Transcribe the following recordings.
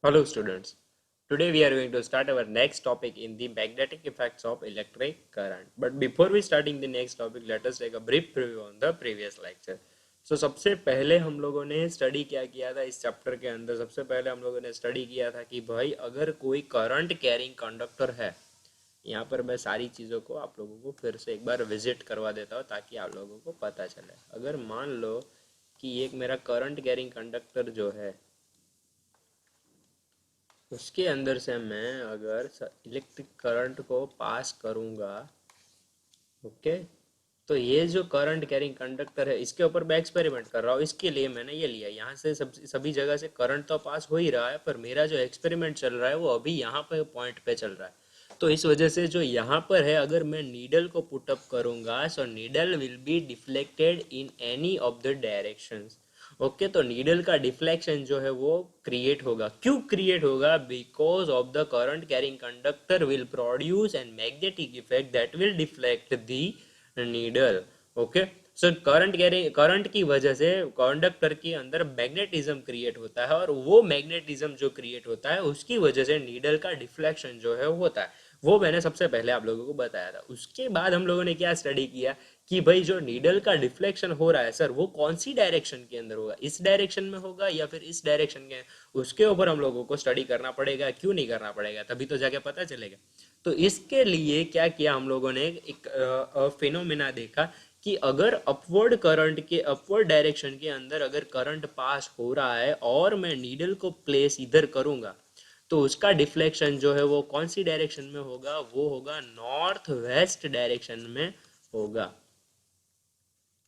Hello students. Today we are going to start our next topic in the magnetic effects of electric current. But before we starting the next topic, let us take a brief preview on the previous lecture. So सबसे पहले हम लोगों ने study क्या किया था इस chapter के अंदर। सबसे पहले हम लोगों ने स्टडी किया था कि भाई अगर कोई करंट कैरिंग कंडक्टर है, यहाँ पर मैं सारी चीज़ों को आप लोगों को फिर से एक बार विजिट करवा देता हूँ ताकि आप लोगों को पता चले। अगर मान लो कि एक मेरा करंट कैरिंग कंडक्टर जो है उसके अंदर से मैं अगर इलेक्ट्रिक करंट को पास करूंगा, ओके, तो ये जो करंट कैरिंग कंडक्टर है इसके ऊपर मैं एक्सपेरिमेंट कर रहा हूँ। इसके लिए मैंने ये लिया, यहाँ से सभी जगह से करंट तो पास हो ही रहा है, पर मेरा जो एक्सपेरिमेंट चल रहा है वो अभी यहाँ पे पॉइंट पे चल रहा है। तो इस वजह से जो यहाँ पर है, अगर मैं नीडल को पुट अप करूंगा, so needle will be deflected in any of the directions. Okay, तो नीडल का डिफ्लेक्शन जो है वो क्रिएट होगा। क्यों क्रिएट होगा? Because of the current carrying conductor will produce an magnetic effect that will deflect the needle. Okay, so current की वजह से कंडक्टर के अंदर मैग्नेटिज्म क्रिएट होता है, और वो मैग्नेटिज्म जो क्रिएट होता है उसकी वजह से नीडल का डिफ्लेक्शन जो है होता है। वो मैंने सबसे पहले आप लोगों को बताया था। उसके बाद हम लोगों ने क्या स्टडी किया कि भाई जो नीडल का डिफ्लेक्शन हो रहा है सर, वो कौन सी डायरेक्शन के अंदर होगा, इस डायरेक्शन में होगा या फिर इस डायरेक्शन के, उसके ऊपर हम लोगों को स्टडी करना पड़ेगा। क्यों नहीं करना पड़ेगा? तभी तो जाके पता चलेगा। तो इसके लिए क्या किया हम लोगों ने, एक फिनोमेना देखा कि अगर अपवर्ड डायरेक्शन के अंदर अगर करंट पास हो रहा है और मैं नीडल को प्लेस इधर करूंगा, तो उसका डिफ्लेक्शन जो है वो कौन सी डायरेक्शन में होगा? वो होगा नॉर्थ वेस्ट डायरेक्शन में होगा।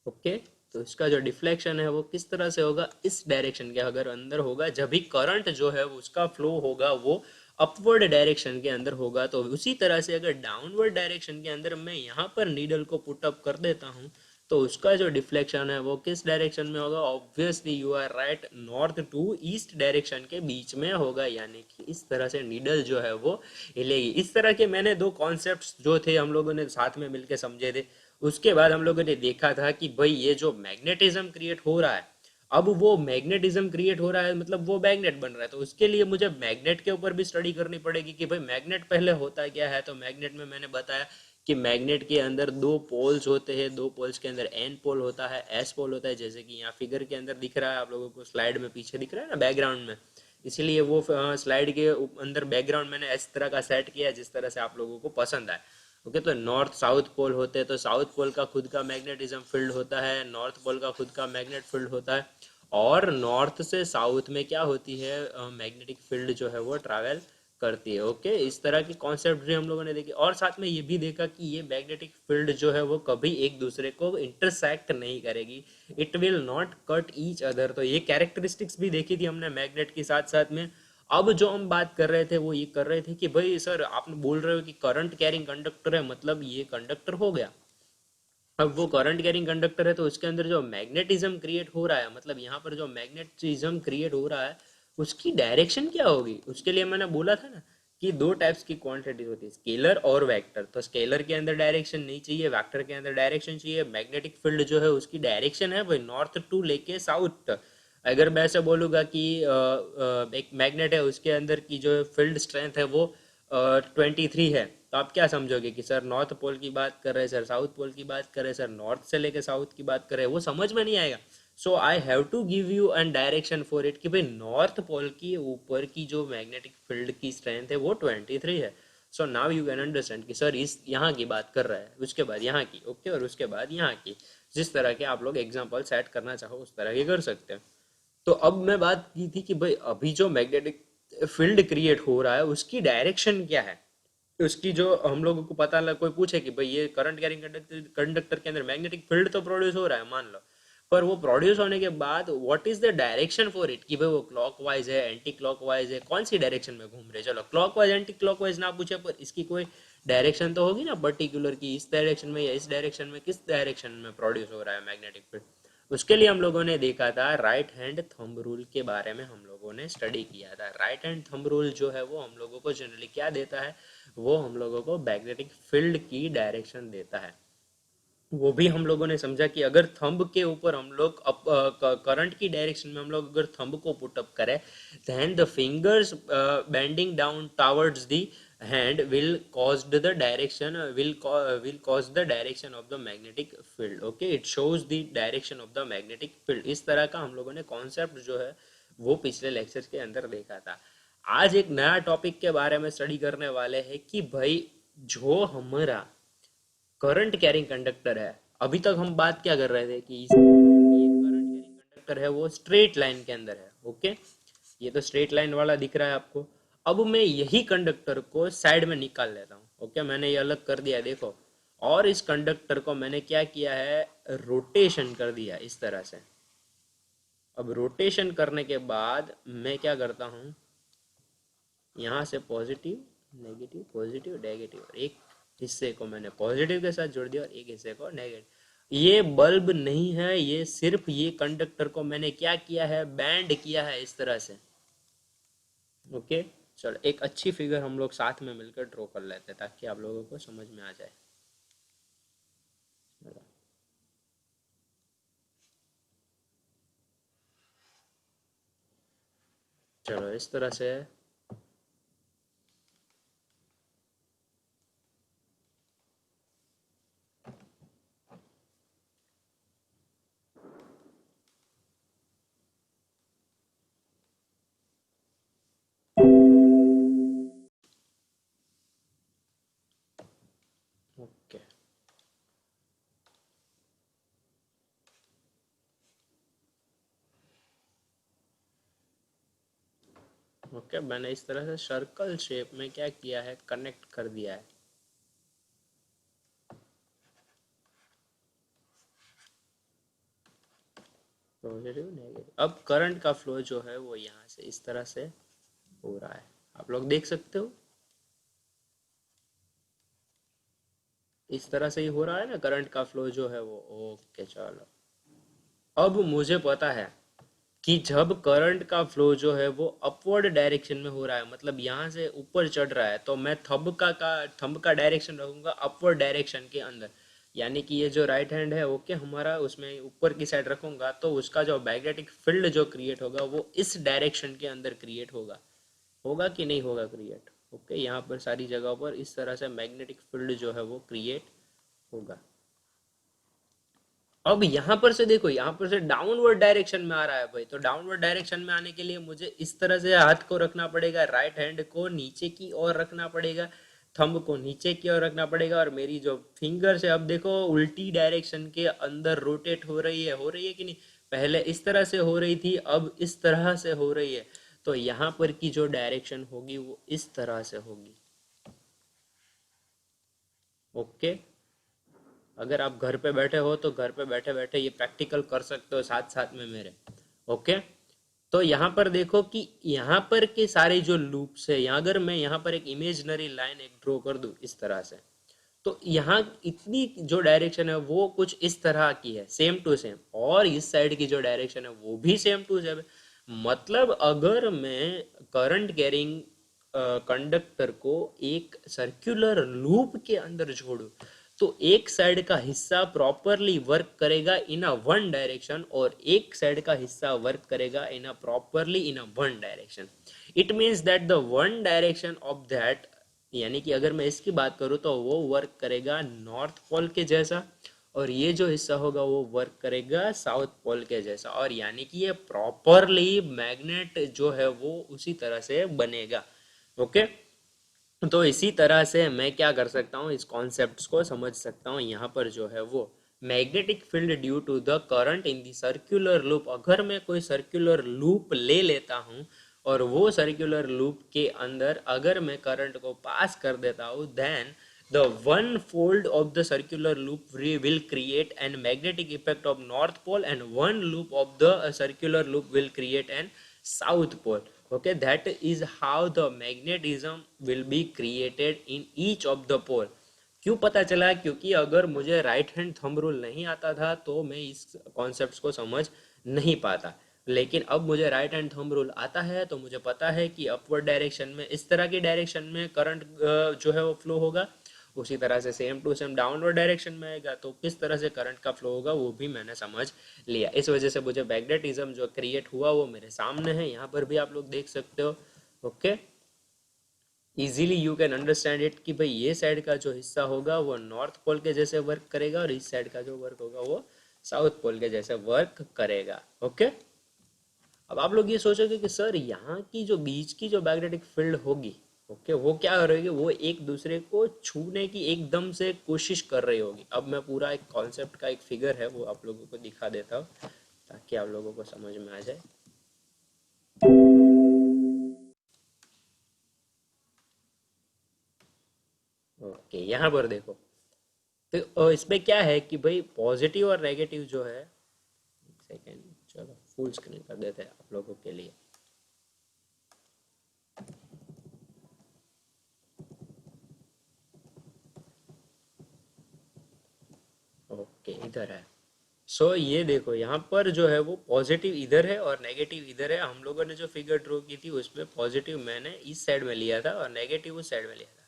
ओके, तो इसका जो डिफ्लेक्शन है वो किस तरह से होगा? इस डायरेक्शन के अगर अंदर होगा, जब भी करंट जो है उसका फ्लो होगा वो अपवर्ड डायरेक्शन के अंदर होगा। तो उसी तरह से अगर डाउनवर्ड डायरेक्शन के अंदर मैं यहाँ पर नीडल को पुट अप कर देता हूँ, तो उसका जो डिफ्लेक्शन है वो किस डायरेक्शन में होगा? Obviously you are right, north to east direction के बीच में होगा। यानी कि इस तरह से नीडल जो है वो हिलेगी। इस तरह के मैंने दो कॉन्सेप्ट्स जो थे हम लोगों ने साथ में मिलकर समझे थे। उसके बाद हम लोगों ने देखा था कि भाई ये जो मैग्नेटिज्म क्रिएट हो रहा है, अब वो मैग्नेटिज्म क्रिएट हो रहा है मतलब वो मैग्नेट बन रहा है, तो उसके लिए मुझे मैग्नेट के ऊपर भी स्टडी करनी पड़ेगी कि भाई मैग्नेट पहले होता क्या है। तो मैग्नेट में मैंने बताया कि मैग्नेट के अंदर दो पोल्स होते हैं, दो पोल्स के अंदर एन पोल होता है, एस पोल होता है, जैसे कि यहाँ फिगर के अंदर दिख रहा है आप लोगों को, स्लाइड में पीछे दिख रहा है ना बैकग्राउंड में। इसीलिए वो स्लाइड के अंदर बैकग्राउंड मैंने इस तरह का सेट किया है जिस तरह से आप लोगों को पसंद आए। ओके, तो नॉर्थ साउथ पोल होते हैं, तो साउथ पोल का खुद का मैग्नेटिज्म फील्ड होता है, नॉर्थ पोल का खुद का मैग्नेट फील्ड होता है, और नॉर्थ से साउथ में क्या होती है, मैग्नेटिक फील्ड जो है वो ट्रैवल करती है। ओके, इस तरह की कॉन्सेप्ट भी हम लोगों ने देखी, और साथ में ये भी देखा कि ये मैग्नेटिक फील्ड जो है वो कभी एक दूसरे को इंटरसेक्ट नहीं करेगी, it will not cut each other. तो ये कैरेक्टरिस्टिक्स भी देखी थी हमने मैग्नेट के साथ साथ में। अब जो हम बात कर रहे थे वो ये कर रहे थे कि भाई सर आपने बोल रहे हो कि करंट कैरिंग कंडक्टर है, मतलब ये कंडक्टर हो गया। अब वो करंट कैरिंग कंडक्टर है तो उसके अंदर जो मैग्नेटिज्म क्रिएट हो रहा है, मतलब यहाँ पर जो मैग्नेटिज्म क्रिएट हो रहा है उसकी डायरेक्शन क्या होगी? उसके लिए मैंने बोला था ना कि दो टाइप्स की क्वांटिटीज होती है, स्केलर और वेक्टर। तो स्केलर के अंदर डायरेक्शन नहीं चाहिए, वेक्टर के अंदर डायरेक्शन चाहिए। मैग्नेटिक फील्ड जो है उसकी डायरेक्शन है वही नॉर्थ टू लेके साउथ। अगर मैं ऐसे बोलूँगा कि एक मैग्नेट है उसके अंदर की जो फील्ड स्ट्रेंथ है वो 23 है, तो आप क्या समझोगे कि सर नॉर्थ पोल की बात कर रहे हैं, सर साउथ पोल की बात कर रहे हैं, सर नॉर्थ से लेके साउथ की बात कर रहे हैं? वो समझ में नहीं आएगा। So I have to give you an direction for it कि भाई नॉर्थ पोल की ऊपर की जो मैग्नेटिक फील्ड की स्ट्रेंथ है वो 23 है। So now you can understand कि सर इस यहाँ की बात कर रहा है, उसके बाद यहाँ की, ओके, और उसके बाद यहाँ की। जिस तरह के आप लोग एग्जाम्पल सेट करना चाहो उस तरह के कर सकते हैं। तो अब मैं बात की थी कि भाई अभी जो मैग्नेटिक फील्ड क्रिएट हो रहा है उसकी डायरेक्शन क्या है। उसकी जो हम लोगों को पता लग, कोई पूछे कि भाई ये करंट कैरिंग कंडक्टर के अंदर मैग्नेटिक फील्ड तो प्रोड्यूस हो रहा है मान लो, पर वो प्रोड्यूस होने के बाद what is the direction for it, कि भाई वो क्लॉकवाइज है, एंटी क्लॉकवाइज है, कौन सी डायरेक्शन में घूम रहे हैं? चलो क्लॉकवाइज एंटी क्लॉकवाइज ना पूछे, पर इसकी कोई डायरेक्शन तो होगी ना पर्टिकुलर, की इस डायरेक्शन में या इस डायरेक्शन में, किस डायरेक्शन में प्रोड्यूस हो रहा है मैग्नेटिक फील्ड। उसके लिए हम लोगों ने देखा था राइट हैंड थंब रूल के बारे में, हम लोगों ने स्टडी किया था। राइट हैंड थंब रूल जो है वो हम लोगों को जनरली क्या देता है? वो हम लोगों को मैग्नेटिक फील्ड की डायरेक्शन देता है। वो भी हम लोगों ने समझा कि अगर थंब के ऊपर हम लोग करंट की डायरेक्शन में हम लोग अगर थंब को पुट अप करें, then the fingers bending down towards the hand will cause the direction will cause the direction of the magnetic field. Okay, it shows the direction of the magnetic field. इस तरह का हम लोगों ने concept जो है वो पिछले लेक्चर के अंदर देखा था। आज एक नया टॉपिक के बारे में स्टडी करने वाले हैं कि भाई जो हमारा करंट कैरिंग कंडक्टर है, अभी तक हम बात क्या कर रहे थे कि ये करंट कैरिंग कंडक्टर है वो स्ट्रेट लाइन के अंदर है। ओके, ये तो स्ट्रेट लाइन वाला दिख रहा है आपको। अब मैं यही कंडक्टर को साइड में निकाल लेता हूँ। ओके, मैंने ये अलग कर दिया देखो, और इस कंडक्टर को मैंने क्या किया है, रोटेशन कर दिया इस तरह से। अब रोटेशन करने के बाद मैं क्या करता हूँ, यहाँ से पॉजिटिव नेगेटिव पॉजिटिव नेगेटिव, एक हिस्से को मैंने पॉजिटिव के साथ जोड़ दिया और एक हिस्से को नेगेटिव। ये बल्ब नहीं है, ये सिर्फ ये कंडक्टर को मैंने क्या किया है, बैंड किया है इस तरह से। ओके, चलो एक अच्छी फिगर हम लोग साथ में मिलकर ड्रॉ कर लेते हैं ताकि आप लोगों को समझ में आ जाए। चलो इस तरह से, ओके ओके, मैंने इस तरह से सर्कल शेप में क्या किया है, कनेक्ट कर दिया है। Positive negative. अब करंट का फ्लो जो है वो यहाँ से इस तरह से हो रहा है, आप लोग देख सकते हो। इस तरह से ही हो रहा है ना करंट का फ्लो जो है वो। ओके चलो, अब मुझे पता है कि जब करंट का फ्लो जो है वो अपवर्ड डायरेक्शन में हो रहा है, मतलब यहाँ से ऊपर चढ़ रहा है, तो मैं थंब का डायरेक्शन रखूंगा अपवर्ड डायरेक्शन के अंदर। यानी कि ये जो राइट हैंड है ओके हमारा, उसमें ऊपर की साइड रखूंगा तो उसका जो मैग्नेटिक फील्ड जो क्रिएट होगा वो इस डायरेक्शन के अंदर क्रिएट होगा। होगा कि नहीं होगा क्रिएट? ओके, यहाँ पर सारी जगह पर इस तरह से मैग्नेटिक फील्ड जो है वो क्रिएट होगा। अब यहाँ पर से देखो, यहाँ पर से डाउनवर्ड डायरेक्शन में आ रहा है भाई, तो डाउनवर्ड डायरेक्शन में आने के लिए मुझे इस तरह से हाथ को रखना पड़ेगा, राइट हैंड को नीचे की ओर रखना पड़ेगा, थंब को नीचे की ओर रखना पड़ेगा, और मेरी जो फिंगर्स है अब देखो उल्टी डायरेक्शन के अंदर रोटेट हो रही है कि नहीं? पहले इस तरह से हो रही थी, अब इस तरह से हो रही है। तो यहाँ पर की जो डायरेक्शन होगी वो इस तरह से होगी। ओके, अगर आप घर पे बैठे हो तो घर पे बैठे बैठे ये प्रैक्टिकल कर सकते हो साथ साथ में मेरे। ओके, तो यहाँ पर देखो कि यहाँ पर के सारे जो लूप्स है, यहाँ अगर मैं यहाँ पर एक इमेजिनरी लाइन एक ड्रॉ कर दूं इस तरह से, तो यहाँ इतनी जो डायरेक्शन है वो कुछ इस तरह की है, सेम टू सेम, और इस साइड की जो डायरेक्शन है वो भी सेम टू सेम। मतलब अगर मैं करंट कैरिंग कंडक्टर को एक सर्कुलर लूप के अंदर जोड़ू, तो एक साइड का हिस्सा प्रॉपरली वर्क करेगा इन अ वन डायरेक्शन और एक साइड का हिस्सा वर्क करेगा in a properly in a one direction. It means that the one direction of that, यानी कि अगर मैं इसकी बात करूँ तो वो वर्क करेगा नॉर्थ पोल के जैसा, और ये जो हिस्सा होगा वो वर्क करेगा साउथ पोल के जैसा, और यानी कि ये प्रॉपरली मैग्नेट जो है वो उसी तरह से बनेगा। ओके, तो इसी तरह से मैं क्या कर सकता हूँ, इस कॉन्सेप्ट को समझ सकता हूँ। यहाँ पर जो है वो magnetic field due to the current in the circular loop, अगर मैं कोई सर्कुलर लूप ले लेता हूँ और वो सर्कुलर लूप के अंदर अगर मैं करंट को पास कर देता हूँ, then the one fold of the circular loop will create an magnetic effect of north pole, and one loop of the circular loop will create an south pole. Okay, that is how the magnetism will be created in each of the pole. क्यों पता चला? क्योंकि अगर मुझे right hand thumb rule नहीं आता था तो मैं इस कॉन्सेप्ट को समझ नहीं पाता, लेकिन अब मुझे राइट हैंड थंब रूल आता है तो मुझे पता है कि अपवर्ड डायरेक्शन में इस तरह की डायरेक्शन में करंट जो है वो फ्लो होगा, उसी तरह से same to same downward direction में आएगा, तो किस तरह से करंट का फ्लो होगा वो भी मैंने समझ लिया। इस वजह से मुझे मैग्नेटिज्म जो क्रिएट हुआ वो मेरे सामने है, यहाँ पर भी आप लोग देख सकते हो। Okay, easily you can understand it कि भाई ये साइड का जो हिस्सा होगा वो नॉर्थ पोल के जैसे वर्क करेगा और इस साइड का जो वर्क होगा वो साउथ पोल के जैसे वर्क करेगा। ओके, अब आप लोग ये सोचोगे कि सर यहाँ की जो बीच की जो मैग्नेटिक फील्ड होगी, ओके, वो क्या कर रही होगी, वो एक दूसरे को छूने की एकदम से कोशिश कर रही होगी। अब मैं पूरा एक कॉन्सेप्ट का एक फिगर है वो आप लोगों को दिखा देता हूँ ताकि आप लोगों को समझ में आ जाए। ओके, यहाँ पर देखो, तो इसमें क्या है कि भाई पॉजिटिव और नेगेटिव जो है, एक सेकेंड, चलो फुल स्क्रीन कर देते हैं आप लोगों के लिए। ओके, इधर है। सो ये देखो, यहाँ पर जो है वो पॉजिटिव इधर है और नेगेटिव इधर है। हम लोगों ने जो फिगर ड्रॉ की थी उसमें पॉजिटिव मैंने इस साइड में लिया था और नेगेटिव उस साइड में लिया था।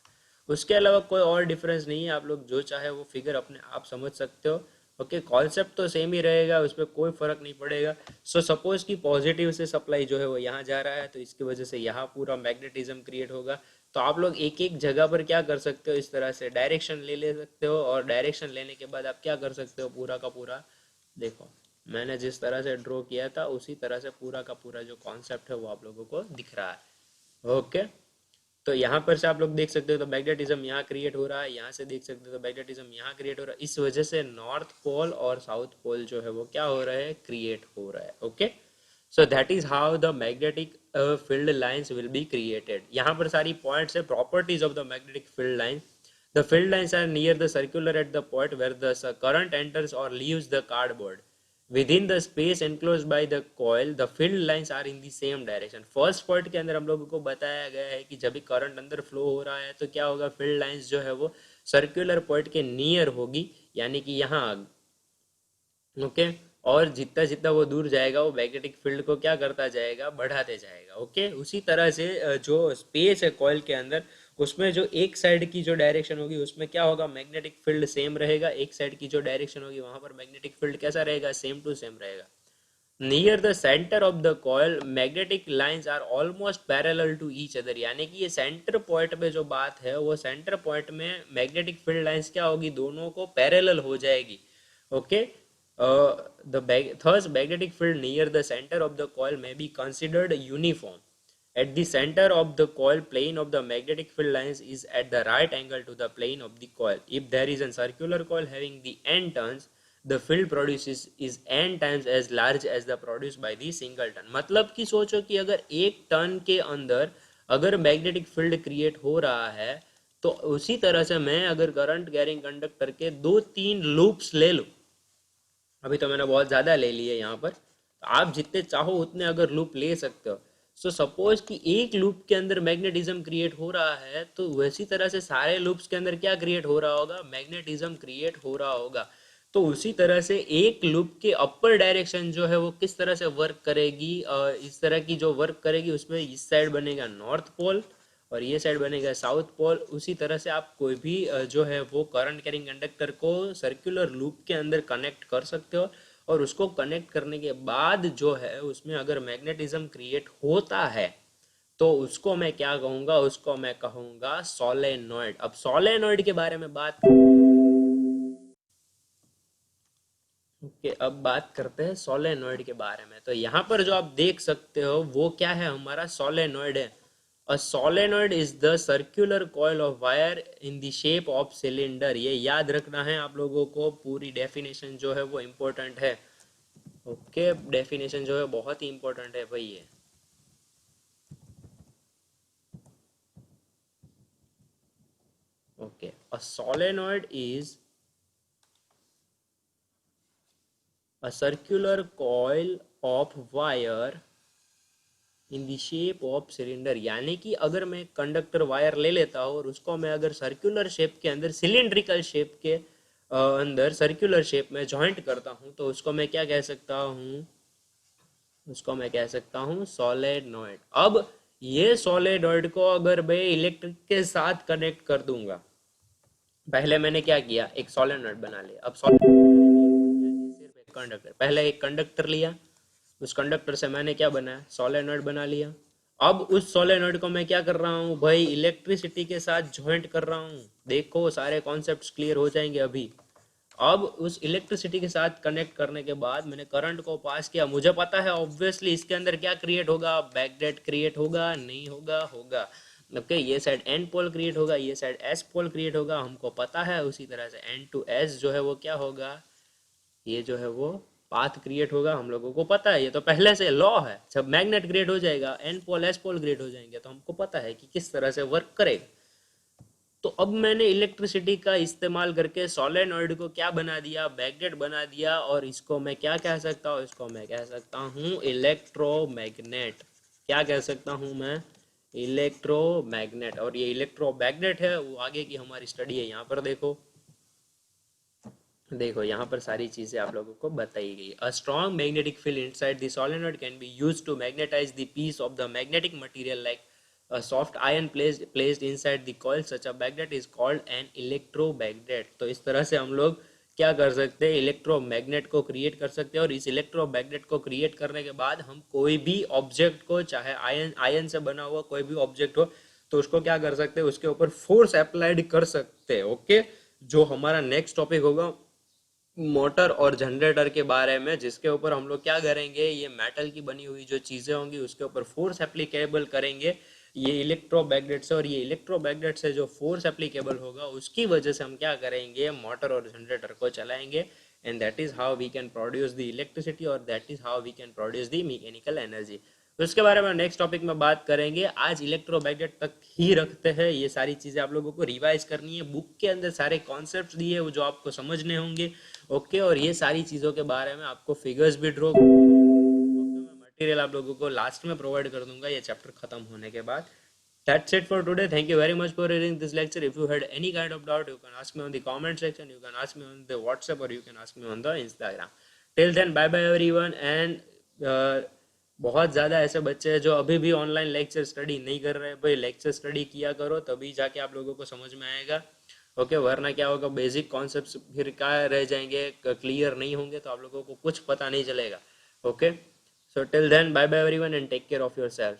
उसके अलावा कोई और डिफरेंस नहीं है, आप लोग जो चाहे वो फिगर अपने आप समझ सकते हो। ओके, कॉन्सेप्ट तो सेम ही रहेगा, उसमें कोई फर्क नहीं पड़ेगा। सो सपोज कि पॉजिटिव से सप्लाई जो है वो यहाँ जा रहा है, तो इसकी वजह से यहाँ पूरा मैग्नेटिज्म क्रिएट होगा। तो आप लोग एक एक जगह पर क्या कर सकते हो, इस तरह से डायरेक्शन ले सकते हो, और डायरेक्शन लेने के बाद आप क्या कर सकते हो, पूरा का पूरा देखो, मैंने जिस तरह से ड्रॉ किया था उसी तरह से पूरा का पूरा जो कॉन्सेप्ट है वो आप लोगों को दिख रहा है। ओके, तो यहाँ पर से आप लोग देख सकते हो तो मैग्नेटिज्म यहाँ क्रिएट हो रहा है, यहाँ से देख सकते हो तो मैग्नेटिज्म यहाँ क्रिएट हो रहा है। इस वजह से नॉर्थ पोल और साउथ पोल जो है वो क्या हो रहा है, क्रिएट हो रहा है। Okay, so that is how the magnetic field lines will be created. यहाँ पर सारी पॉइंट्स है, properties of the magnetic field line. The field lines are near the circular at the point where the current enters or leaves the cardboard. Within the space enclosed by the coil, the field lines are in the same direction. First point के अंदर हम लोगों को बताया गया है कि जब भी करंट अंदर फ्लो हो रहा है तो क्या होगा, फील्ड लाइंस जो है वो सर्कुलर पॉइंट के नियर होगी, यानी कि यहाँ। ओके, और जितना जितना वो दूर जाएगा वो मैग्नेटिक फील्ड को क्या करता जाएगा, बढ़ाते जाएगा। ओके, उसी तरह से जो स्पेस है कॉइल के अंदर, उसमें जो एक साइड की जो डायरेक्शन होगी उसमें क्या होगा, मैग्नेटिक फील्ड सेम रहेगा। एक साइड की जो डायरेक्शन होगी वहां पर मैग्नेटिक फील्ड कैसा रहेगा, सेम टू सेम रहेगा। Near the centre of the coil magnetic lines are almost parallel to each other, यानी कि ये सेंटर पॉइंट में जो बात है वो सेंटर पॉइंट में मैग्नेटिक फील्ड लाइंस क्या होगी, दोनों को पैरेलल हो जाएगी। Okay, thus magnetic field near the center of the coil may be considered uniform. At the center of the coil, plane of the magnetic field lines is at the right angle to the plane of the coil. If there is a circular coil having the n turns, the field produces is n times as large as the produced by the single turn. मतलब कि सोचो कि अगर एक turn के अंदर अगर magnetic field create हो रहा है, तो उसी तरह से मैं अगर करंट कैरिंग कंडक्टर के 2-3 लूप्स ले लूँ, अभी तो मैंने बहुत ज़्यादा ले लिए यहाँ पर, तो आप जितने चाहो उतने अगर लूप ले सकते हो। सो सपोज कि एक लूप के अंदर मैग्नेटिज्म क्रिएट हो रहा है, तो वैसी तरह से सारे लूप्स के अंदर क्या क्रिएट हो रहा होगा, मैग्नेटिज्म क्रिएट हो रहा होगा। तो उसी तरह से एक लूप के अपर डायरेक्शन जो है वो किस तरह से वर्क करेगी, इस तरह की जो वर्क करेगी उसमें इस साइड बनेगा नॉर्थ पोल और ये साइड बनेगा साउथ पोल। उसी तरह से आप कोई भी जो है वो करंट कैरिंग कंडक्टर को सर्कुलर लूप के अंदर कनेक्ट कर सकते हो, और उसको कनेक्ट करने के बाद जो है उसमें अगर मैग्नेटिज्म क्रिएट होता है तो उसको मैं क्या कहूँगा, उसको मैं कहूँगा सोलेनॉइड। अब सोलेनॉइड के बारे में बात ओके, अब बात करते हैं सोलेनॉइड के बारे में। तो यहाँ पर जो आप देख सकते हो वो क्या है, हमारा सोलेनॉइड है। A solenoid is the circular coil of wire in the shape of cylinder. ये याद रखना है आप लोगों को, पूरी डेफिनेशन जो है वो इम्पोर्टेंट है। ओके, डेफिनेशन जो है बहुत ही इम्पोर्टेंट है भाई ये। Okay, a solenoid is a circular coil of wire in the shape of cylinder, यानी कि अगर मैं कंडक्टर वायर ले लेता हूँ और उसको मैं अगर सर्कुलर शेप के अंदर, सिलेंड्रिकल शेप के अंदर सर्कुलर शेप में जॉइंट करता हूँ, तो उसको मैं क्या कह सकता हूँ, उसको मैं कह सकता हूँ सोलेनॉइड। अब ये सोलेनॉइड को अगर मैं इलेक्ट्रिक के साथ कनेक्ट कर दूंगा, पहले मैंने क्या किया, एक सोलेनॉइड बना लिया। अब सोलेनॉइड बनाने के लिए सिर्फ एक कंडक्टर, पहले एक कंडक्टर लिया, उस कंडक्टर से मैंने क्या बनाया, सोलेनॉइड बना लिया। अब उस सोलेनॉइड को मैं क्या कर रहा हूँ भाई, इलेक्ट्रिसिटी के साथ ज्वाइंट कर रहा हूँ। देखो सारे कॉन्सेप्ट्स क्लियर हो जाएंगे अभी। अब उस इलेक्ट्रिसिटी के साथ कनेक्ट करने के बाद मैंने करंट को पास किया। मुझे पता है ऑब्वियसली इसके अंदर क्या क्रिएट होगा, बैकडेट क्रिएट होगा, नहीं होगा, होगा। ओके, ये साइड एन पोल क्रिएट होगा, ये साइड एस पोल क्रिएट होगा, हमको पता है। उसी तरह से एन टू एस जो है वो क्या होगा, ये जो है वो पाथ क्रिएट होगा, हम लोगों को पता है, ये तो पहले से लॉ है। जब मैग्नेट क्रिएट हो जाएगा, N pole S pole create हो जाएंगे, तो हमको पता है कि किस तरह से वर्क करेगा। तो अब मैंने इलेक्ट्रिसिटी का इस्तेमाल करके सोलेनॉइड को क्या बना दिया, बैकडेट बना दिया। और इसको मैं क्या कह सकता हूँ, इसको मैं कह सकता हूँ इलेक्ट्रोमैग्नेट। क्या कह सकता हूँ मैं, इलेक्ट्रोमैग्नेट। और ये इलेक्ट्रोमैग्नेट है वो आगे की हमारी स्टडी है। यहाँ पर देखो, देखो यहाँ पर सारी चीजें आप लोगों को बताई गई। A strong magnetic field inside the solenoid can be used to magnetize the piece of the magnetic material like a soft iron placed inside the coil. Such a magnet is called an electromagnet. तो इस तरह से हम लोग क्या कर सकते हैं, इलेक्ट्रोमैग्नेट को क्रिएट कर सकते हैं। और इस इलेक्ट्रोमैग्नेट को क्रिएट करने के बाद हम कोई भी ऑब्जेक्ट को, चाहे आयन आयन से बना हुआ कोई भी ऑब्जेक्ट हो, तो उसको क्या कर सकते हैं, उसके ऊपर फोर्स अप्लाइड कर सकते हैं। ओके, जो हमारा नेक्स्ट टॉपिक होगा मोटर और जनरेटर के बारे में, जिसके ऊपर हम लोग क्या करेंगे, ये मेटल की बनी हुई जो चीज़ें होंगी उसके ऊपर फोर्स एप्लीकेबल करेंगे ये इलेक्ट्रोमैग्नेट से। और ये इलेक्ट्रोमैग्नेट से जो फोर्स एप्लीकेबल होगा उसकी वजह से हम क्या करेंगे, मोटर और जनरेटर को चलाएंगे। And that is how we can produce the electricity, और that is how we can produce the mechanical energy. तो इसके बारे में नेक्स्ट टॉपिक में बात करेंगे। आज इलेक्ट्रोमैग्नेट तक ही रखते हैं। ये सारी चीज़ें आप लोगों को रिवाइज करनी है, बुक के अंदर सारे कॉन्सेप्ट दिए वो जो आपको समझने होंगे। ओके, और ये सारी चीज़ों के बारे में आपको फिगर्स भी ड्रॉ करनी है। ओके, मैं मटेरियल आप लोगों को लास्ट में प्रोवाइड कर दूंगा ये चैप्टर खत्म होने के बाद। That's it for today. Thank you very much for reading this lecture. If you had any kind of doubt, you can ask me on the comment section, you can ask me on the WhatsApp, or you can ask me on the Instagram. Till then, bye bye everyone. And बहुत ज़्यादा ऐसे बच्चे हैं जो अभी भी online lecture study नहीं कर रहे हैं। भाई लेक्चर स्टडी किया करो, तभी जाके आप लोगों को समझ में आएगा। ओके, वरना क्या होगा, बेसिक कॉन्सेप्ट्स फिर क्या रह जाएंगे, क्लियर नहीं होंगे, तो आप लोगों को कुछ पता नहीं चलेगा। Okay, so till then bye bye everyone and take care of your self.